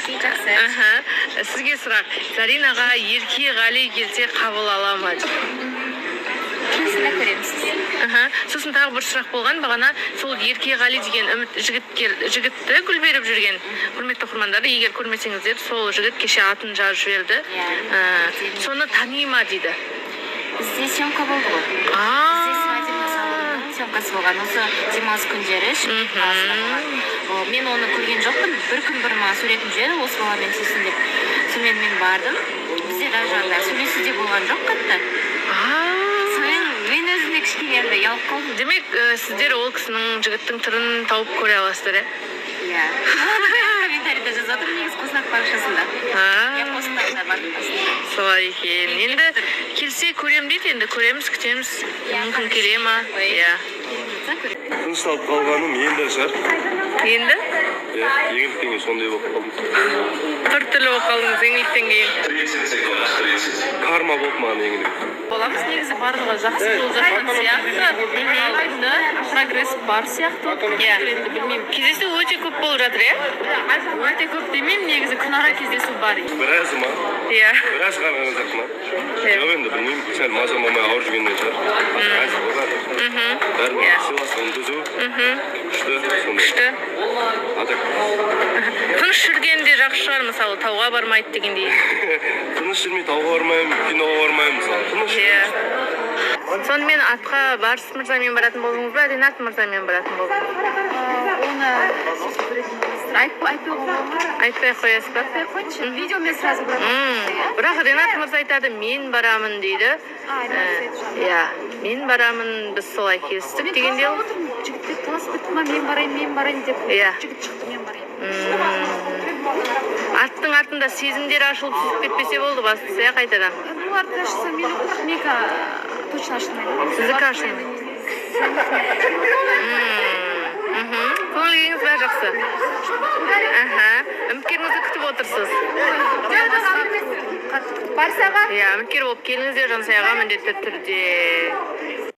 Жақсы, жақсы. Сізге сұрақ, Заринаға Ерке Ғали келсе қабыл ала ма? Келсін көреміз. Сосын тағы бір сұрақ болған, бағана сол Ерке Ғали деген жігітті гүл беріп жүрген құрметті оқырмандары, егер көрмесеңіздер, сол жігіт кеше атын жазып жіберді. Соны тани ма дейді. Бізде съемка болды ғой. Бізде свадебный салонның съемкасы болған. Осы демалыс күндері мен оны көрген жоқпын. Bir күн бұрын маған суретін жіберді, осы баламен сөйлесін деп. Сонымен мен бардым. Бізде даже сөйлесу де болған жоқ қатты. Мен өзіме кішкене ұялып қалдым. Демек, сіздер ол кісінің жігіттің түрін тауып көре аласыздар, иә? Комментарийде жазып отыр, негізі Қоснақ парақшасында. Я постарда бар. Солай екен. Енді келсе көрем дейді, енді көреміз, күтеміз. Мүмкін келе ма? Тынышталып қалғаным енді шығар. Енді? Еңіліктен кейін сондай болып қалдым. Біртүрлі болып қалдыңыз еңіліктен кейін. Карма болып маған еңілік. Боламыз, негізі барлығы жақсы болып жатқан сияқты. Енді прогресс бар сияқты. Енді білмеймін. Кездесу өте көп болып жатыр, өте көп демеймін, негізі күнара кездесу бар. Біразы ма? Біраз қараған жоқ ма? Жоқ енді білмеймін, сәл мазам болмай ауыр жүргеннен шығар. Әзір болып жатыр. Бәрін сыйластығын түзу. Күшті. Тыныш жүргенде жақсы шығар, мысалы, тауға бармайды дегендей. Тыныш жүрмей тауға бармаймын, киноға бармаймын, мысалы. Сонымен атқа Барыс мырзамен баратын болдыңыз ба, Ринат мырзамен баратын болдыңыз? Оны айтпай қоясыз ба? Видеомен сразу бірақ Ринат мырза айтады, мен барамын дейді. Мен барамын, біз солай келістік дегенде ол. Жігіттер таласып кетті ма, мен барайын деп. Жігіт шықты, мен барайын. Аттың артында сезімдер ашылып түсіп кетпесе болды, бастысы, қайтадан. Бұларды ашса, менікі точно ашылмайды. Сіздікі ашылмайды. Көңіліңіз бәрі жақсы. Үміткеріңізді күтіп отырсыз. Барсаға? Үміткер болып келіңіздер Жансаяға міндетті түрде.